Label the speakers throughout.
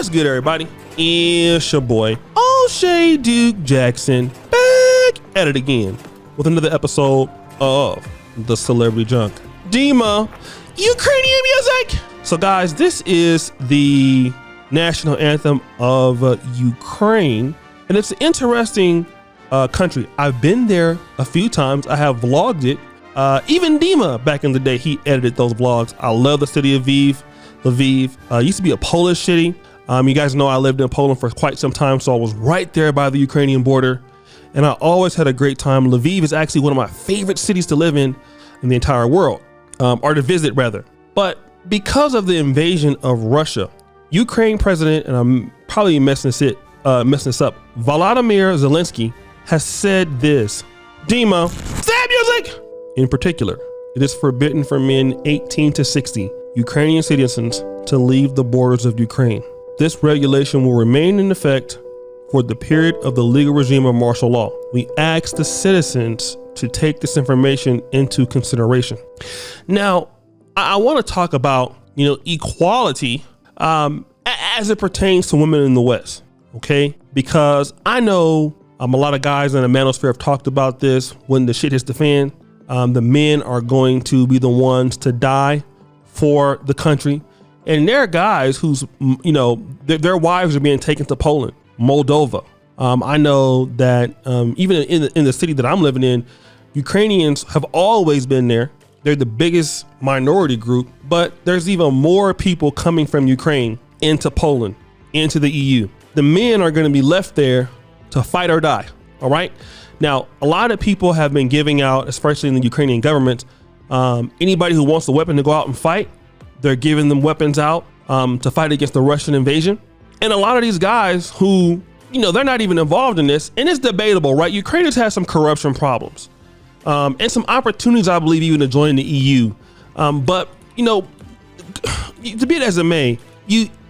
Speaker 1: What's good, everybody? It's your boy, O'Shea Duke Jackson, back at it again with another episode of The Celebrity Junk. Dima, Ukrainian music! So guys, this is the national anthem of Ukraine, and it's an interesting country. I've been there a few times. I have vlogged it. Even Dima, back in the day, he edited those vlogs. I love the city of Lviv. Used to be a Polish city. You guys know I lived in Poland for quite some time, so I was right there by the Ukrainian border, and I always had a great time. Lviv is actually one of my favorite cities to live in the entire world, or to visit rather. But because of the invasion of Russia, Ukraine president, and I'm probably messing this up, Volodymyr Zelensky has said this: Dima, sad music! In particular, it is forbidden for men 18 to 60 Ukrainian citizens to leave the borders of Ukraine. This regulation will remain in effect for the period of the legal regime of martial law. We ask the citizens to take this information into consideration. Now, I want to talk about, equality as it pertains to women in the West, okay? Because I know a lot of guys in the manosphere have talked about this. When the shit hits the fan, the men are going to be the ones to die for the country. And there are guys whose, their wives are being taken to Poland, Moldova. I know that even in the city that I'm living in, Ukrainians have always been there. They're the biggest minority group, but there's even more people coming from Ukraine into Poland, into the EU. The men are going to be left there to fight or die. All right. Now, a lot of people have been giving out, especially in the Ukrainian government, anybody who wants a weapon to go out and fight, they're giving them weapons out to fight against the Russian invasion. And a lot of these guys who, they're not even involved in this, and it's debatable, right? Ukrainians have some corruption problems and some opportunities, I believe, even to join the EU. But, to be it as it may,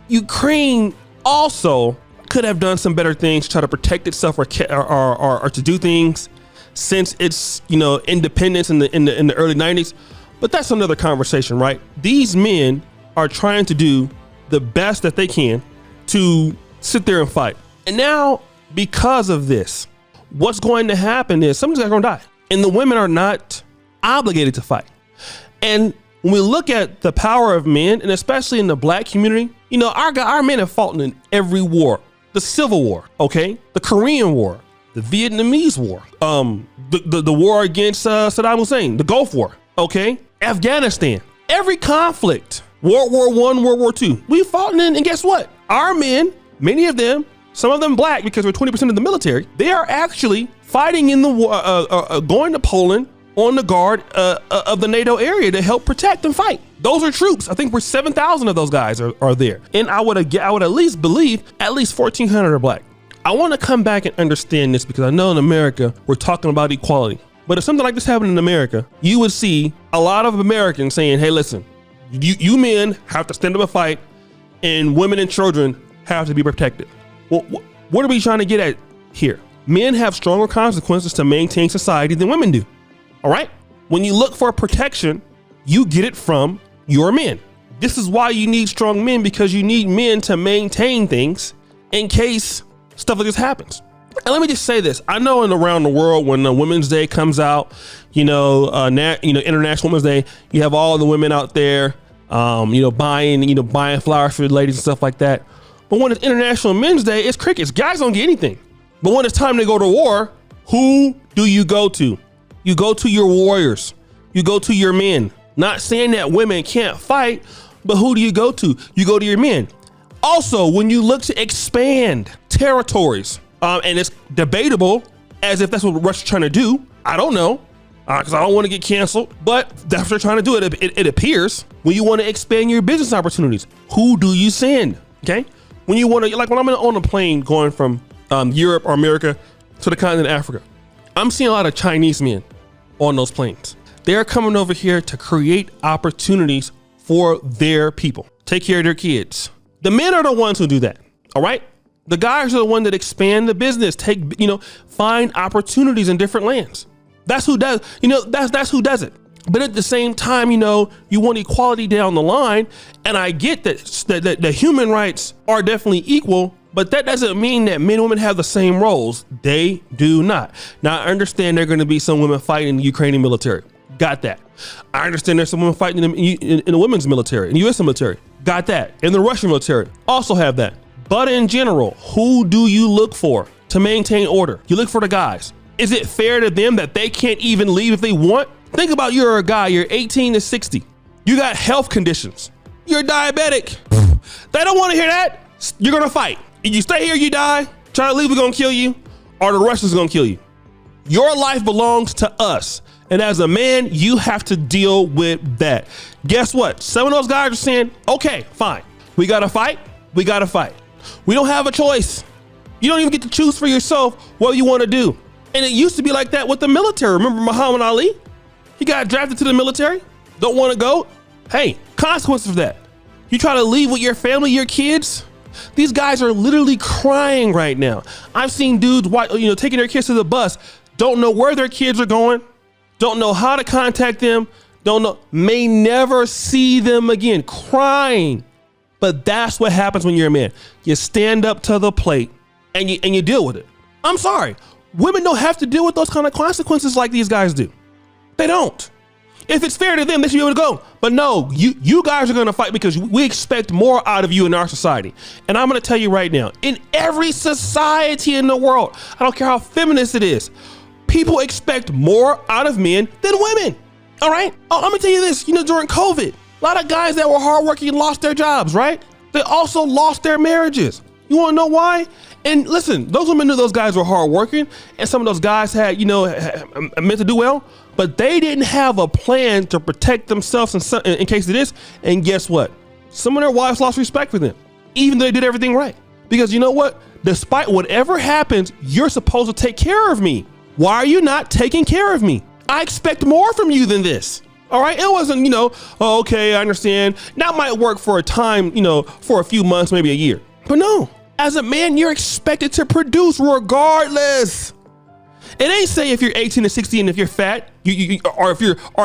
Speaker 1: Ukraine also could have done some better things to try to protect itself or to do things since its independence in the early 90s. But that's another conversation, right? These men are trying to do the best that they can to sit there and fight. And now, because of this, what's going to happen is somebody's going to die, and the women are not obligated to fight. And when we look at the power of men, and especially in the black community, our men have fought in every war. The Civil War, okay? The Korean War, the Vietnamese War, the war against Saddam Hussein, the Gulf War, okay? Afghanistan, every conflict, World War I, World War II, we fought in, and guess what? Our men, many of them, some of them black because we're 20% of the military, they are actually fighting in the war, going to Poland on the guard of the NATO area to help protect and fight. Those are troops. I think we're 7,000 of those guys are there. And I would at least believe at least 1,400 are black. I want to come back and understand this because I know in America, we're talking about equality. But if something like this happened in America, you would see a lot of Americans saying, hey, listen, you men have to stand up and fight, and women and children have to be protected. Well, what are we trying to get at here? Men have stronger consequences to maintain society than women do. All right? When you look for protection, you get it from your men. This is why you need strong men, because you need men to maintain things in case stuff like this happens. And let me just say this. I know around the world when Women's Day comes out, International Women's Day, you have all the women out there, buying flowers for the ladies and stuff like that. But when it's International Men's Day, it's crickets. Guys don't get anything. But when it's time to go to war, who do you go to? You go to your warriors. You go to your men. Not saying that women can't fight, but who do you go to? You go to your men. Also, when you look to expand territories, and it's debatable as if that's what Russia's trying to do. I don't know, because I don't want to get canceled, but that's what they're trying to do. It appears when you want to expand your business opportunities, who do you send? Okay. When you want to, like when I'm on a plane going from Europe or America to the continent of Africa, I'm seeing a lot of Chinese men on those planes. They're coming over here to create opportunities for their people, take care of their kids. The men are the ones who do that. All right. The guys are the ones that expand the business, find opportunities in different lands. That's who does, that's who does it. But at the same time, you know, you want equality down the line. And I get that the human rights are definitely equal, but that doesn't mean that men and women have the same roles. They do not. Now, I understand there are going to be some women fighting in the Ukrainian military. Got that. I understand there's some women fighting in the women's military, in the U.S. military. Got that. In the Russian military. Also have that. But in general, who do you look for to maintain order? You look for the guys. Is it fair to them that they can't even leave if they want? Think about you're a guy, you're 18 to 60. You got health conditions. You're diabetic. They don't want to hear that. You're going to fight. If you stay here, you die. Try to leave, we're going to kill you. Or the Russians are going to kill you. Your life belongs to us. And as a man, you have to deal with that. Guess what? Some of those guys are saying, okay, fine. We got to fight. We got to fight. We don't have a choice. You don't even get to choose for yourself what you want to do. And it used to be like that with the military. Remember Muhammad Ali? He got drafted to the military. Don't want to go. Hey, consequences of that. You try to leave with your family, your kids. These guys are literally crying right now. I've seen dudes, taking their kids to the bus, don't know where their kids are going, don't know how to contact them, may never see them again, crying. But that's what happens when you're a man. You stand up to the plate and you deal with it. I'm sorry. Women don't have to deal with those kind of consequences like these guys do. They don't. If it's fair to them, they should be able to go. But no, you guys are going to fight because we expect more out of you in our society. And I'm going to tell you right now, in every society in the world, I don't care how feminist it is, people expect more out of men than women. All right. Oh, let me tell you this, during COVID, a lot of guys that were hardworking lost their jobs, right? They also lost their marriages. You want to know why? And listen, those women knew those guys were hardworking, and some of those guys had, meant to do well, but they didn't have a plan to protect themselves in case of this. And guess what? Some of their wives lost respect for them, even though they did everything right. Because you know what? Despite whatever happens, you're supposed to take care of me. Why are you not taking care of me? I expect more from you than this. All right. It wasn't, oh, okay, I understand. That might work for a time, for a few months, maybe a year. But no, as a man, you're expected to produce regardless. It ain't say if you're 18 to 60 and if you're fat, or if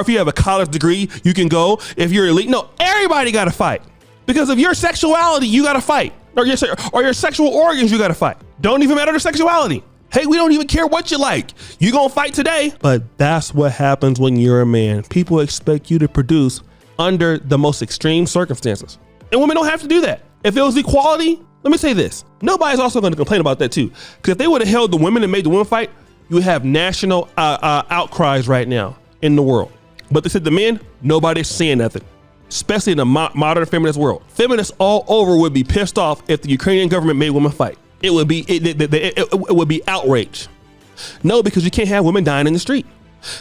Speaker 1: you have a college degree, you can go. If you're elite, no, everybody got to fight. Because of your sexuality, you got to fight. Or your sexual organs, you got to fight. Don't even matter the sexuality. Hey, we don't even care what you like. You gonna fight today. But that's what happens when you're a man. People expect you to produce under the most extreme circumstances. And women don't have to do that. If it was equality, let me say this. Nobody's also going to complain about that too. Because if they would have held the women and made the women fight, you would have national outcries right now in the world. But they said the men, nobody's saying nothing. Especially in the modern feminist world. Feminists all over would be pissed off if the Ukrainian government made women fight. It would be outrage. No, because you can't have women dying in the street.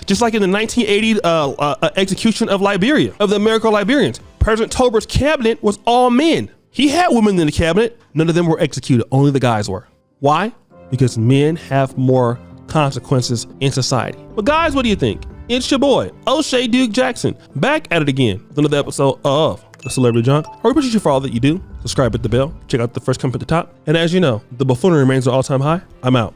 Speaker 1: Just like in the 1980 execution of Liberia, of the American Liberians, President Tober's cabinet was all men. He had women in the cabinet. None of them were executed. Only the guys were. Why? Because men have more consequences in society. But guys, what do you think? It's your boy, O'Shea Duke Jackson, back at it again with another episode of The Celebrity Junk. I appreciate you for all that you do. Subscribe, hit the bell, check out the first comment at the top. And as you know, the buffoonery remains an all-time high. I'm out.